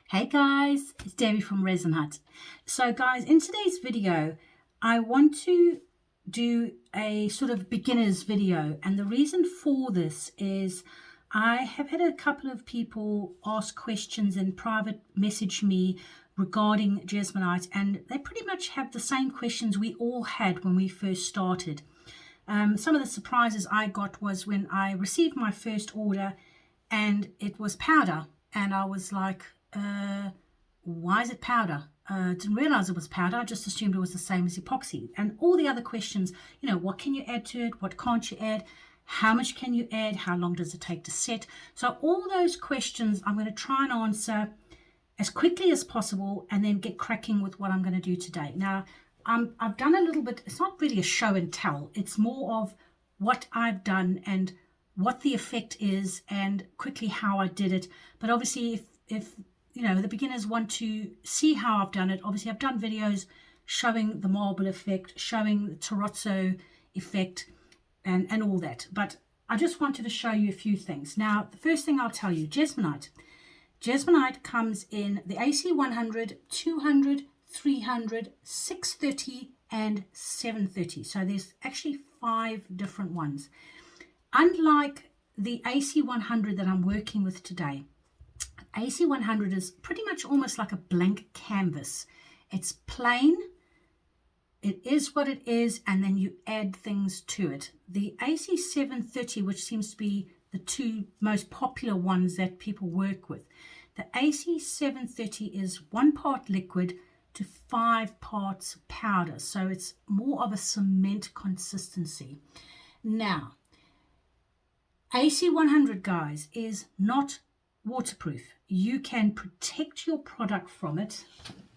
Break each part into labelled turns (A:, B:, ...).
A: Hey guys, it's Debbie from Jesmonite. So guys, in today's video, I want to do a sort of beginner's video, and the reason for this is I have had a couple of people ask questions and private message me regarding Jesmonite, and they pretty much have the same questions we all had when we first started. Some of the surprises I got was when I received my first order and it was powder, and I was like, why is it powder? Didn't realize it was powder. I just assumed it was the same as epoxy. And all the other questions, what can you add to it? What can't you add? How much can you add? How long does it take to set? So all those questions I'm going to try and answer as quickly as possible and then get cracking with what I'm going to do today. Now, I've done a little bit, it's not really a show and tell. It's more of what I've done and what the effect is and quickly how I did it. But obviously, if the beginners want to see how I've done it, obviously I've done videos showing the marble effect, showing the terrazzo effect and all that. But I just wanted to show you a few things. Now, the first thing I'll tell you, Jesmonite. Jesmonite comes in the AC 100, 200, 300, 630 and 730. So there's actually 5 different ones. Unlike the AC 100 that I'm working with today, AC 100 is pretty much almost like a blank canvas. It's plain, it is what it is, and then you add things to it. The AC 730, which seems to be the 2 most popular ones that people work with, the AC 730 is 1 part liquid to 5 parts powder, so it's more of a cement consistency. Now, AC 100, guys, is not waterproof. You can protect your product from it.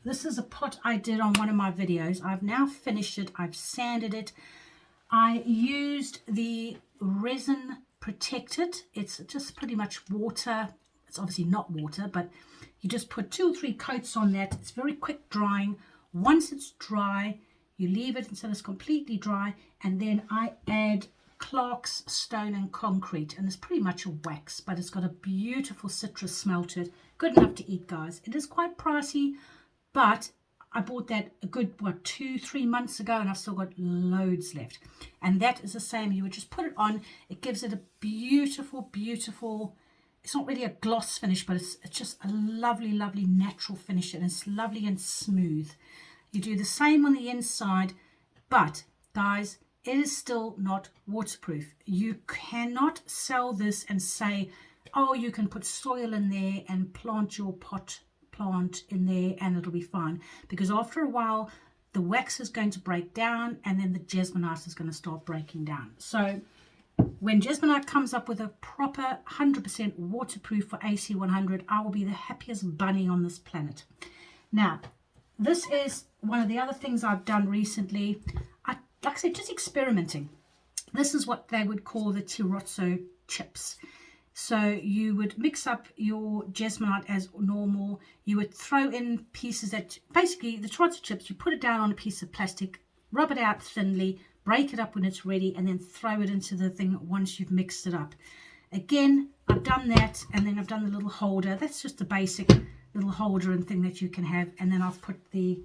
A: This is a pot I did on one of my videos. I've now finished it. I've sanded it. I used the resin protected. It's just pretty much water. It's obviously not water, but you just put 2 or 3 coats on that. It's very quick drying. Once it's dry, you leave it until it's completely dry, and then I add Clark's stone and concrete, and it's pretty much a wax, but it's got a beautiful citrus smell to it. Good enough to eat, guys. It is quite pricey, but I bought that a good 2-3 months ago, and I've still got loads left. And that is the same. You would just put it on. It gives it a beautiful, it's not really a gloss finish, but it's just a lovely natural finish, and it's lovely and smooth. You do the same on the inside, but guys, it is still not waterproof. You cannot sell this and say, oh, you can put soil in there and plant your pot plant in there and it'll be fine. Because after a while, the wax is going to break down and then the Jesmonite is going to start breaking down. So when Jesmonite comes up with a proper 100% waterproof for AC 100, I will be the happiest bunny on this planet. Now, this is one of the other things I've done recently. Like I said, just experimenting. This is what they would call the Terrazzo Chips. So you would mix up your Jesmonite as normal. You would throw in pieces that, basically the Terrazzo Chips, you put it down on a piece of plastic, rub it out thinly, break it up when it's ready, and then throw it into the thing once you've mixed it up. Again, I've done that, and then I've done the little holder. That's just a basic little holder and thing that you can have, and then I've put the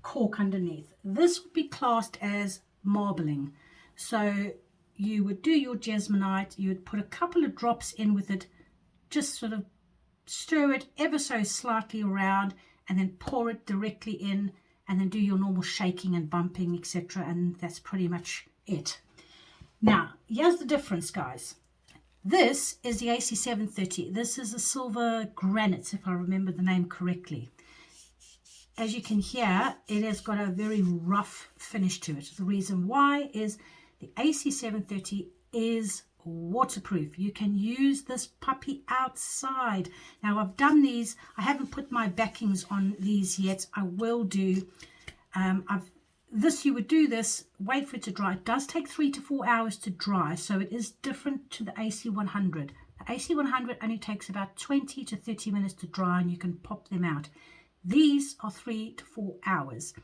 A: cork underneath. This would be classed as marbling. So you would do your Jesmonite, you would put a couple of drops in with it, just sort of stir it ever so slightly around, and then pour it directly in, and then do your normal shaking and bumping, etc. And that's pretty much it. Now, here's the difference, guys. This is the AC 730. This is a silver granite, if I remember the name correctly. As you can hear, it has got a very rough finish to it. The reason why is the AC 730 is waterproof. You can use this puppy outside. Now, I've done these. I haven't put my backings on these yet. I will do. You would do this, wait for it to dry. It does take 3 to 4 hours to dry, so it is different to the AC 100. The AC 100 only takes about 20 to 30 minutes to dry, and you can pop them out. These are 3 to 4 hours.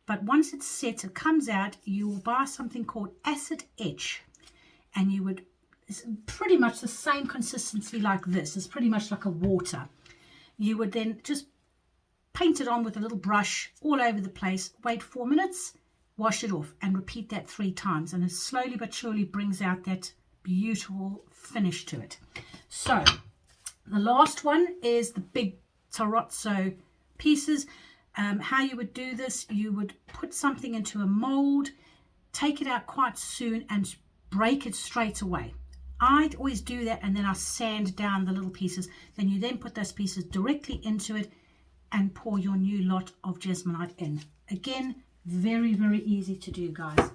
A: But once it's set, it comes out, you will buy something called acid etch. And it's pretty much the same consistency like this. It's pretty much like a water. you would then just paint it on with a little brush all over the place, wait 4 minutes, wash it off, and repeat that 3 times, and it slowly but surely brings out that beautiful finish to it. So the last one is the big Torozzo pieces. How you would do this, you would put something into a mold, take it out quite soon and break it straight away. I'd always do that, and then I sand down the little pieces. Then you then put those pieces directly into it and pour your new lot of Jesmonite in. Again, very, very easy to do, guys.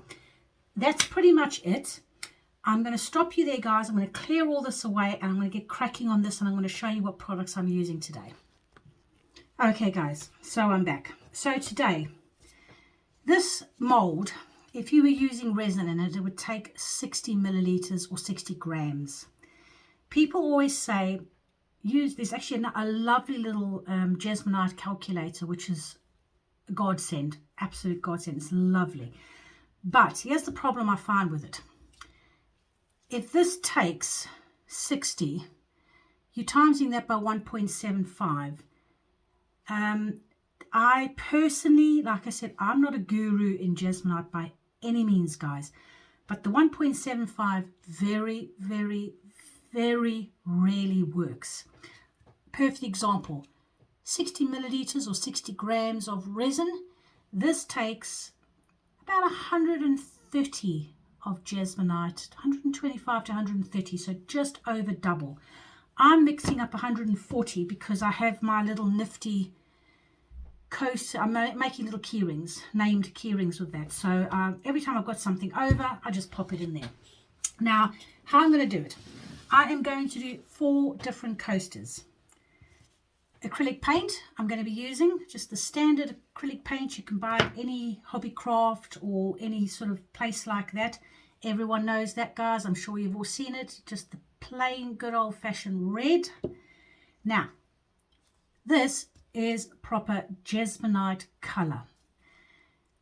A: That's pretty much it. I'm going to stop you there, guys. I'm going to clear all this away, and I'm going to get cracking on this, and I'm going to show you what products I'm using today. Okay, guys, so I'm back. So today, this mold, if you were using resin in it, it would take 60 milliliters or 60 grams. People always say, there's actually a lovely little Jesmonite calculator, which is a godsend, absolute godsend. It's lovely. But here's the problem I find with it. If this takes 60, you're timesing that by 1.75. I personally, like I said, I'm not a guru in Jesmonite by any means, guys. But the 1.75 very, very, very rarely works. Perfect example, 60 milliliters or 60 grams of resin. This takes about 130 of Jesmonite, 125 to 130, so just over double. I'm mixing up 140 because I have my little nifty coaster. I'm making little key rings, named key rings with that. So every time I've got something over, I just pop it in there. Now, how I'm going to do it. I am going to do 4 different coasters. Acrylic paint, I'm going to be using just the standard acrylic paint. You can buy at any Hobbycraft or any sort of place like that. Everyone knows that, guys. I'm sure you've all seen it. Just the plain good old-fashioned red. Now, this is proper Jesmonite color.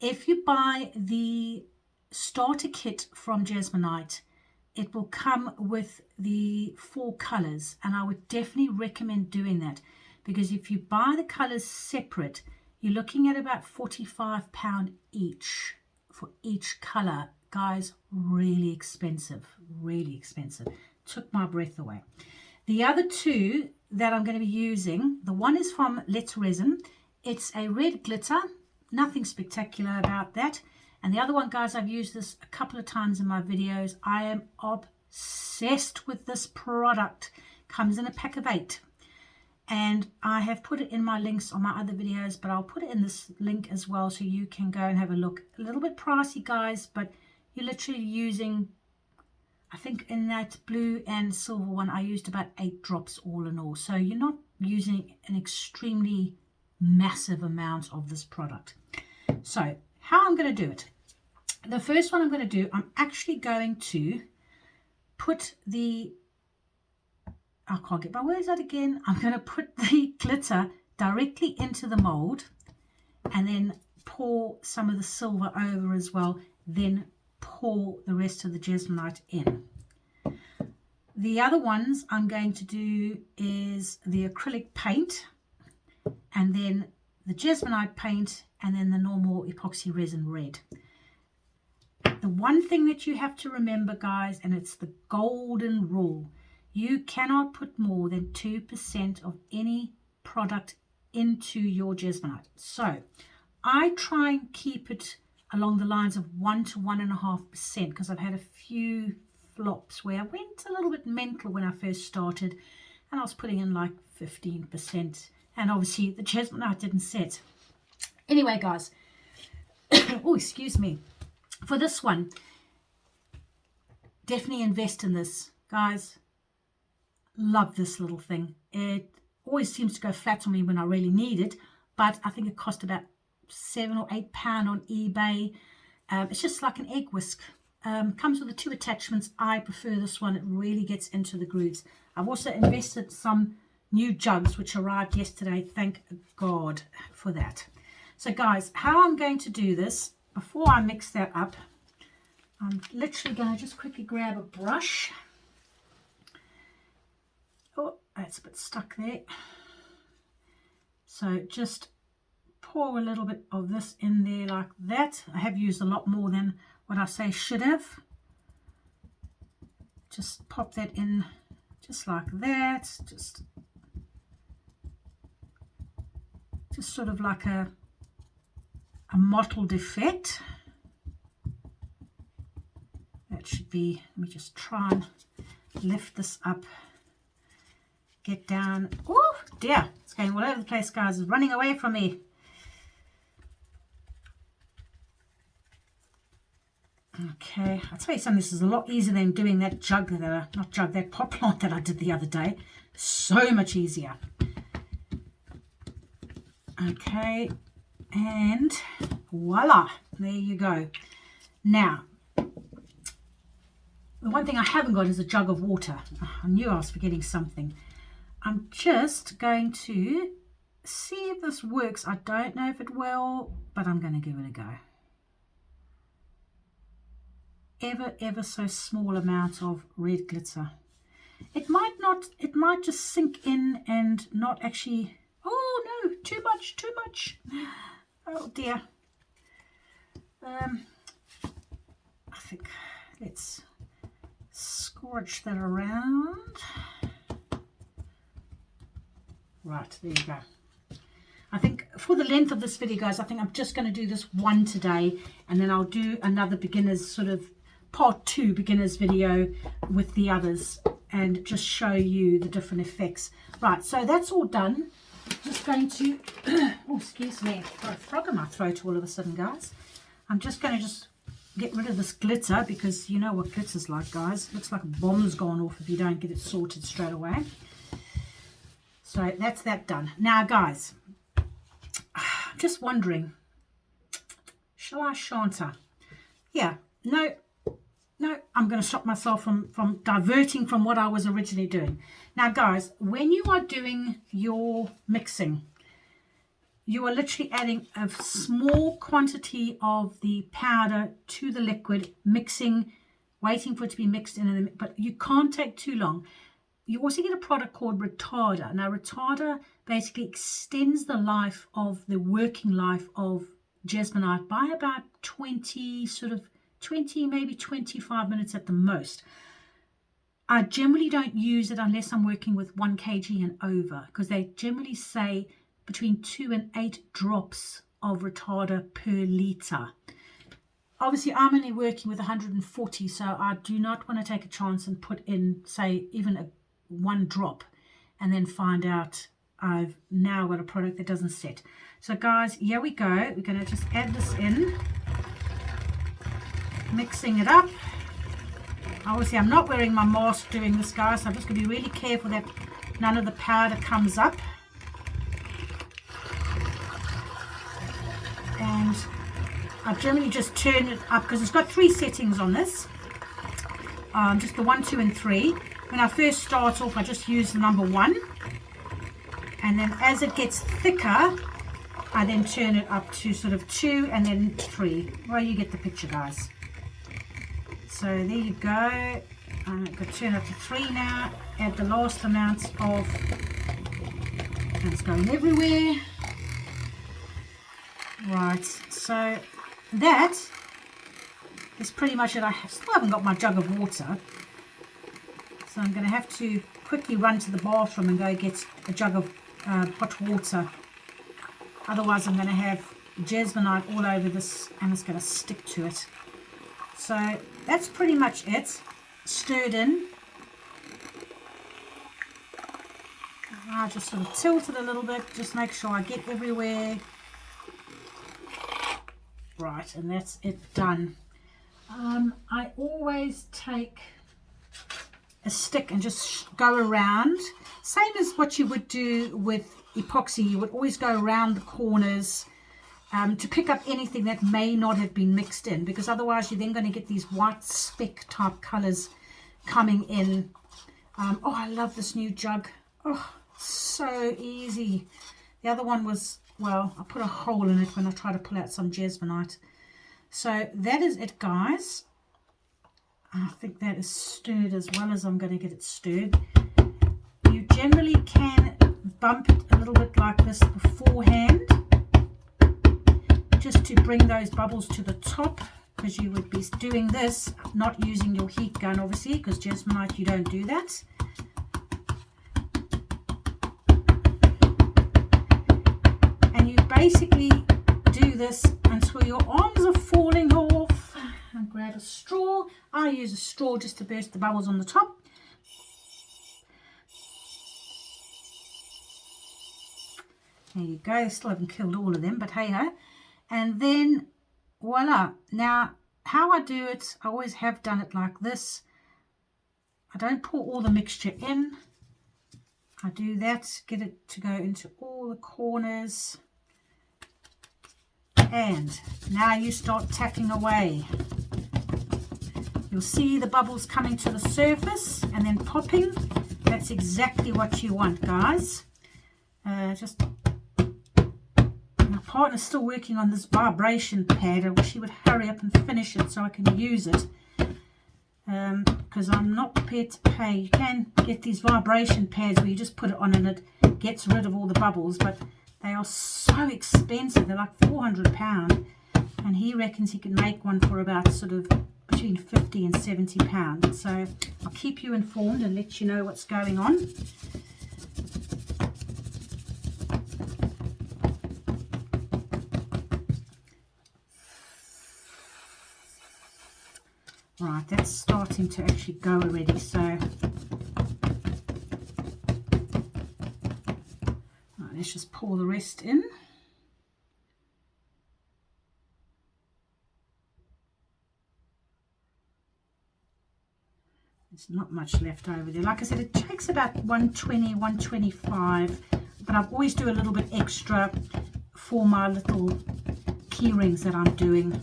A: If you buy the starter kit from Jesmonite, it will come with the 4 colors, and I would definitely recommend doing that, because if you buy the colors separate, you're looking at about £45 each for each color. Guys, really expensive, really expensive. Took my breath away. The other 2 that I'm going to be using, the one is from Let's Resin. It's a red glitter, nothing spectacular about that. And the other one, guys, I've used this a couple of times in my videos. I am obsessed with this product. Comes in a pack of 8. And I have put it in my links on my other videos, but I'll put it in this link as well so you can go and have a look. A little bit pricey, guys, but you're literally using, I think in that blue and silver one, I used about 8 drops all in all. So you're not using an extremely massive amount of this product. So how I'm going to do it. The first one I'm going to do, I'm actually going to put the, I can't get my words out again. I'm going to put the glitter directly into the mold and then pour some of the silver over as well. Then pour the rest of the Jesmonite in. The other ones I'm going to do is the acrylic paint, and then the Jesmonite paint, and then the normal epoxy resin red. The one thing that you have to remember, guys, and it's the golden rule, you cannot put more than 2% of any product into your Jesmonite. So I try and keep it along the lines of 1 to 1.5%, because I've had a few flops where I went a little bit mental when I first started, and I was putting in like 15%, and obviously the Jesmonite didn't set. Anyway, guys, oh, excuse me. For this one, definitely invest in this, guys. Love this little thing. It always seems to go flat on me when I really need it, but I think it cost about £7 or £8 on eBay. It's just like an egg whisk. Comes with the 2 attachments. I prefer this one. It really gets into the grooves. I've also invested some new jugs which arrived yesterday. Thank God for that. So guys, how I'm going to do this, before I mix that up, I'm literally going to just quickly grab a brush. Oh, that's a bit stuck there. So just pour a little bit of this in there like that. I have used a lot more than what I say should have. Just pop that in just like that. Just sort of like a mottled effect. That should be, let me just try and lift this up. Get down. Oh dear, it's going all over the place, guys. It's running away from me. Okay, I'll tell you something, this is a lot easier than doing that that pot plant that I did the other day. So much easier. Okay, and voila, there you go. Now, the one thing I haven't got is a jug of water. I knew I was forgetting something. I'm just going to see if this works. I don't know if it will, but I'm going to give it a go. Ever so small amount of red glitter. It might not, it might just sink in and not actually, oh no, too much. Oh dear. I think let's scorch that around. Right, there you go. I think for the length of this video, guys, I think I'm just going to do this one today, and then I'll do another beginners sort of part 2 beginners video with the others and just show you the different effects. Right, so that's all done. Just going to oh, excuse me, I've got a frog in my throat all of a sudden, guys. I'm just going to get rid of this glitter, because you know what glitter's like, guys. It looks like a bomb's gone off if you don't get it sorted straight away. So that's that done. Now, guys, just wondering, shall I, shan't I? Yeah, no, I'm going to stop myself from diverting from what I was originally doing. Now, guys, when you are doing your mixing, you are literally adding a small quantity of the powder to the liquid, mixing, waiting for it to be mixed in, but you can't take too long. You also get a product called Retarder. Now, Retarder basically extends the life of the working life of Jesmonite by about 20, maybe 25 minutes at the most. I generally don't use it unless I'm working with 1 kg and over, because they generally say between 2 and 8 drops of Retarder per litre. Obviously, I'm only working with 140, so I do not want to take a chance and put in, say, even 1 drop and then find out I've now got a product that doesn't set. So, guys, here we go. We're going to just add this in, mixing it up. Obviously, I'm not wearing my mask doing this, guys, so I'm just going to be really careful that none of the powder comes up. And I generally just turn it up because it's got 3 settings on this. Just the 1, 2, and 3. When I first start off, I just use the number 1. And then as it gets thicker, I then turn it up to sort of 2 and then 3. Well, you get the picture, guys. So there you go. I'm going to turn up to 3 now. Add the last amount of, and it's going everywhere. Right, so that is pretty much it. I still haven't got my jug of water, so I'm going to have to quickly run to the bathroom and go get a jug of hot water. Otherwise, I'm going to have Jesmonite all over this and it's going to stick to it. So that's pretty much it. Stirred in. I just sort of tilt it a little bit, just make sure I get everywhere. Right, and that's it done. I always take a stick and just go around, same as what you would do with epoxy. You would always go around the corners to pick up anything that may not have been mixed in, because otherwise you're then going to get these white speck type colors coming in. Oh, I love this new jug. Oh, so easy. The other one was, well, I put a hole in it when I tried to pull out some Jesmonite. So that is it, guys. I think that is stirred as well as I'm going to get it stirred. You generally can bump it a little bit like this beforehand, just to bring those bubbles to the top, because you would be doing this not using your heat gun, obviously, because Jesmonite you don't do that. And you basically do this until your arms are falling off. And grab a straw. I use a straw just to burst the bubbles on the top. There you go. I still haven't killed all of them, but hey ho. And then voila. Now how I do it, I always have done it like this. I don't pour all the mixture in. I do that, get it to go into all the corners. And now you start tapping away. You'll see the bubbles coming to the surface and then popping. That's exactly what you want, guys. Just my partner's still working on this vibration pad. I wish he would hurry up and finish it so I can use it, because I'm not prepared to pay. You can get these vibration pads where you just put it on and it gets rid of all the bubbles, but they are so expensive. They're like £400, and he reckons he can make one for about sort of between £50 and £70. So I'll keep you informed and let you know what's going on. Right, that's starting to actually go already, so right, let's just pour the rest in. There's not much left over there. Like I said, it takes about 120, 125, but I always do a little bit extra for my little key rings that I'm doing.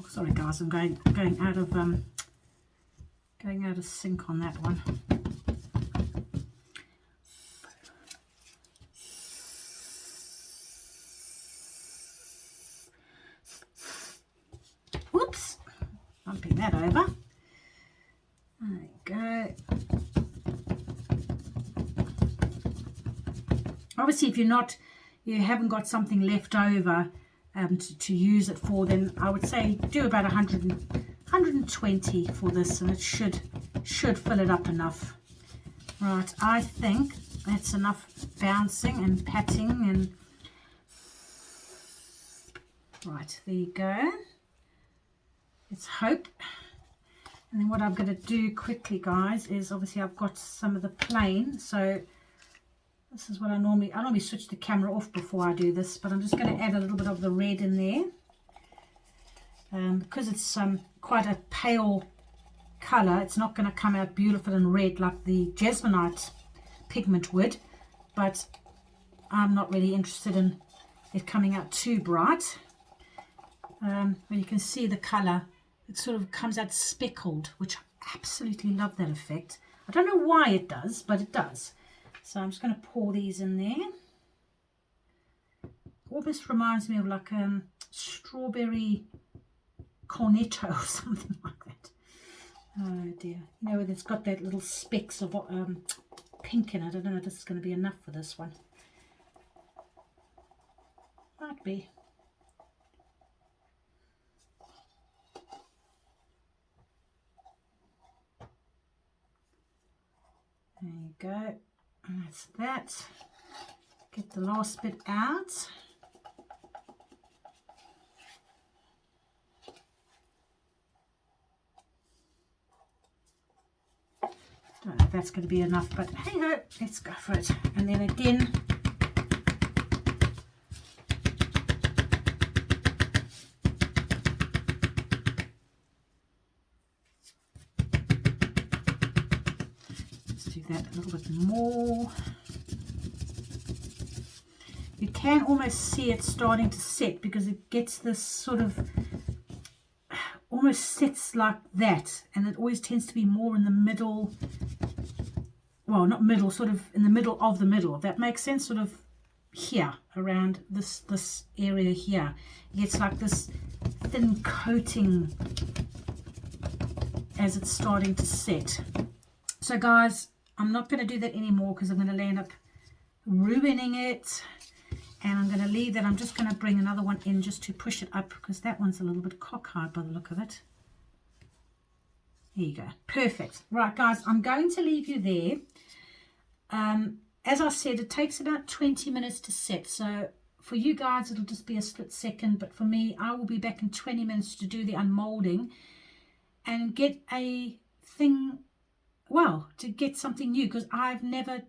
A: Sorry guys, I'm going out of sync on that one. Whoops, bumping that over. There you go. Obviously, if you haven't got something left over to use it for, then I would say do about 120 for this, and it should fill it up enough. Right, I think that's enough bouncing and patting, and right, there you go. Let's hope. And then what I'm going to do quickly, guys, is obviously I've got some of the plain, so this is what I normally switch the camera off before I do this, but I'm just going to add a little bit of the red in there, because it's quite a pale color. It's not going to come out beautiful and red like the Jesmonite pigment would, but I'm not really interested in it coming out too bright. But you can see the color, it sort of comes out speckled, which I absolutely love that effect. I don't know why it does, but it does. So I'm just going to pour these in there. Almost reminds me of like strawberry cornetto or something like that. Oh dear. You know, it's got that little specks of pink in it. I don't know if this is going to be enough for this one. Might be. There you go. And that's that. Get the last bit out. Don't know if that's going to be enough, but hey ho, let's go for it. And then again, that a little bit more. You can almost see it starting to set because it gets this sort of almost sits like that, and it always tends to be more in the middle, well, not middle, sort of in the middle of the middle, if that makes sense, sort of here around this area here. It gets like this thin coating as it's starting to set. So guys, I'm not going to do that anymore because I'm going to end up ruining it, and I'm going to leave that. I'm just going to bring another one in just to push it up because that one's a little bit cockeyed by the look of it. There you go. Perfect. Right guys, I'm going to leave you there. As I said, it takes about 20 minutes to set, so for you guys it'll just be a split second, but for me, I will be back in 20 minutes to do the unmolding and get a thing, well, to get something new, because I've never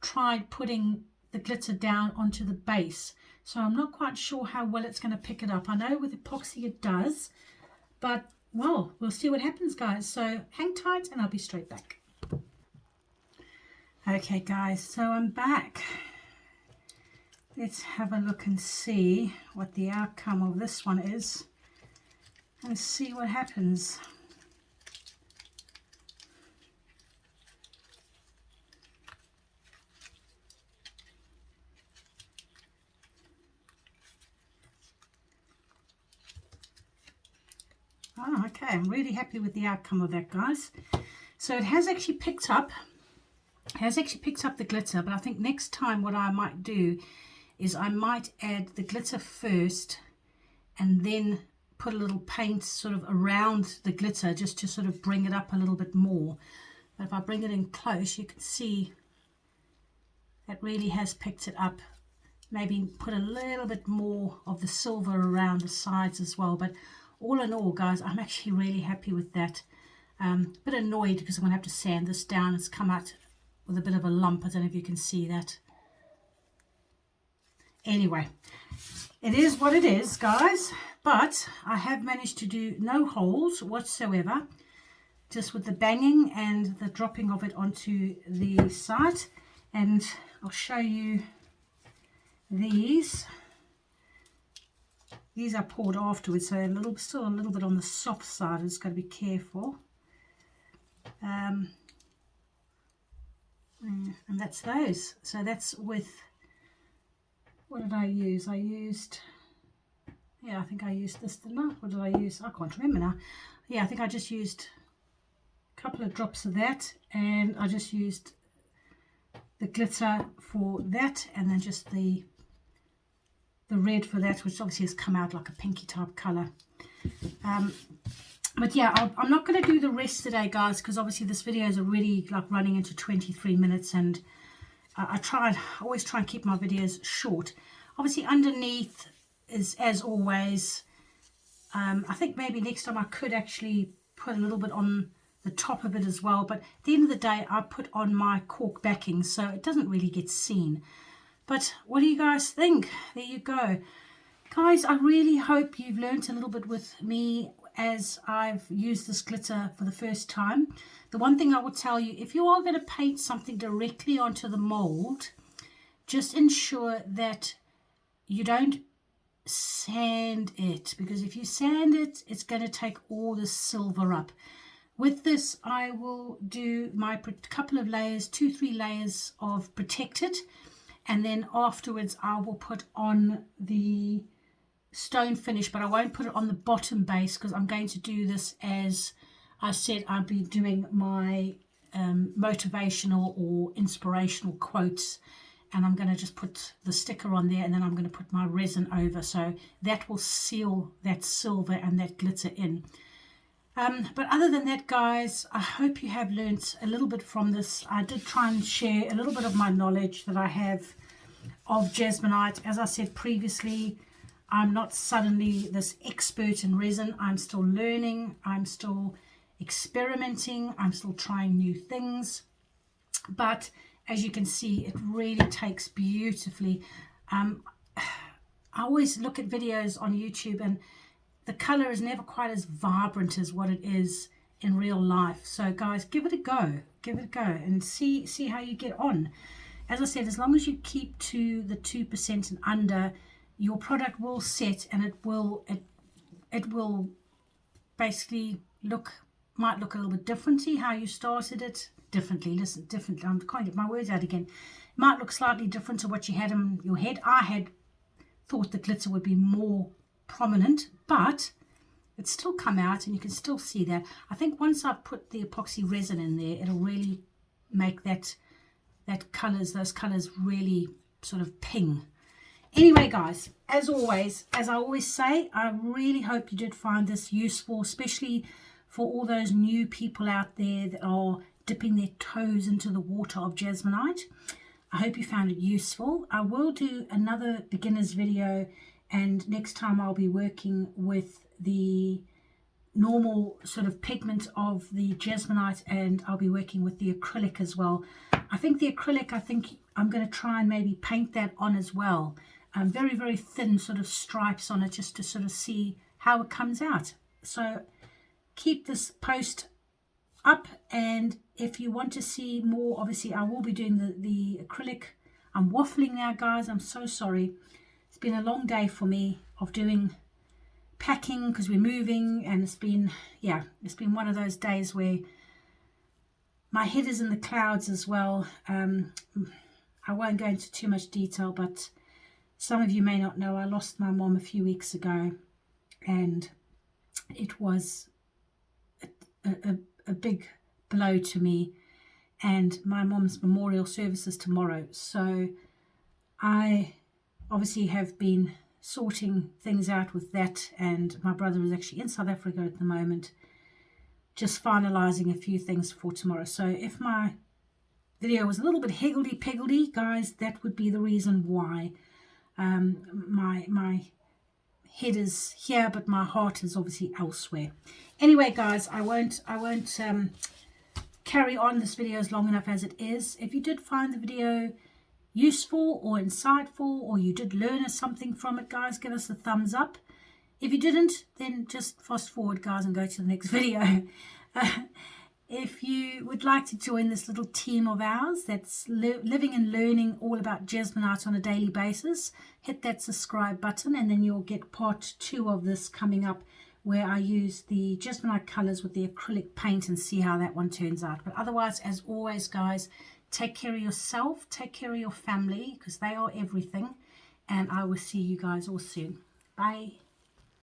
A: tried putting the glitter down onto the base, so I'm not quite sure how well it's going to pick it up. I know with epoxy it does, but well, we'll see what happens guys, so hang tight and I'll be straight back. Okay guys, so I'm back. Let's have a look and see what the outcome of this one is and see what happens. Oh, okay, I'm really happy with the outcome of that guys. So it has actually picked up the glitter, but I think next time what I might do is I might add the glitter first and then put a little paint sort of around the glitter just to sort of bring it up a little bit more. But if I bring it in close, you can see that really has picked it up. Maybe put a little bit more of the silver around the sides as well. But all in all guys, I'm actually really happy with that. A bit annoyed because I'm going to have to sand this down. It's come out with a bit of a lump. I don't know if you can see that. Anyway, it is what it is guys, but I have managed to do no holes whatsoever, just with the banging and the dropping of it onto the side. And I'll show you these are poured afterwards, so still a little bit on the soft side. It's got to be careful. And that's those. So that's with, what did I use? I used, yeah, I think I used this, didn't I? What did I use? I can't remember now. Yeah, I think I just used a couple of drops of that, and I just used the glitter for that, and then just the red for that, which obviously has come out like a pinky type color. But yeah, I'm not going to do the rest today guys, because obviously this video is already like running into 23 minutes, and I always try and keep my videos short. Obviously underneath is, as always, I think maybe next time I could actually put a little bit on the top of it as well, but at the end of the day I put on my cork backing, so it doesn't really get seen. But what do you guys think? There you go guys. I really hope you've learned a little bit with me as I've used this glitter for the first time. The one thing I would tell you, if you are going to paint something directly onto the mold, just ensure that you don't sand it, because if you sand it, it's going to take all the silver up. With this, I will do my couple of layers, 2-3 layers of protected, and then afterwards I will put on the stone finish, but I won't put it on the bottom base because I'm going to do this, as I said, I'll be doing my motivational or inspirational quotes, and I'm going to just put the sticker on there, and then I'm going to put my resin over, so that will seal that silver and that glitter in. But other than that guys, I hope you have learnt a little bit from this. I did try and share a little bit of my knowledge that I have of Jesmonite. As I said previously, I'm not suddenly this expert in resin. I'm still learning, I'm still experimenting, I'm still trying new things, but as you can see, it really takes beautifully. I always look at videos on YouTube and the color is never quite as vibrant as what it is in real life. So guys, give it a go and see how you get on. As I said, as long as you keep to the 2% and under, your product will set, and it will basically might look a little bit differently how you started it. Differently, listen, differently. I can't get my words out again. It might look slightly different to what you had in your head. I had thought the glitter would be more prominent, but it's still come out and you can still see that. I think once I've put the epoxy resin in there, it'll really make those colors really sort of ping. Anyway, guys, as always, as I always say, I really hope you did find this useful, especially for all those new people out there that are dipping their toes into the water of Jesmonite. I hope you found it useful. I will do another beginner's video, and next time I'll be working with the normal sort of pigment of the Jesmonite, and I'll be working with the acrylic as well. I think the acrylic, I'm going to try and maybe paint that on as well. Very, very thin sort of stripes on it, just to sort of see how it comes out. So keep this post up, and if you want to see more, obviously I will be doing the acrylic. I'm waffling now, guys. I'm so sorry. It's been a long day for me of doing packing because we're moving, and it's been one of those days where my head is in the clouds as well. I won't go into too much detail, but some of you may not know I lost my mom a few weeks ago, and it was a big blow to me, and my mom's memorial service is tomorrow, so I obviously have been sorting things out with that, and my brother is actually in South Africa at the moment, just finalizing a few things for tomorrow. So if my video was a little bit higgledy-piggledy, guys, that would be the reason why. My head is here, but my heart is obviously elsewhere. Anyway, guys, I won't carry on. This video is long enough as it is. If you did find the video useful or insightful, or you did learn something from it, guys, give us a thumbs up. If you didn't, then just fast forward, guys, and go to the next video. If you would like to join this little team of ours that's living and learning all about Jesmonite on a daily basis, hit that subscribe button, and then you'll get part 2 of this coming up, where I use the Jesmonite colors with the acrylic paint and see how that one turns out. But otherwise, as always, guys, take care of yourself, take care of your family, because they are everything, and I will see you guys all soon. Bye.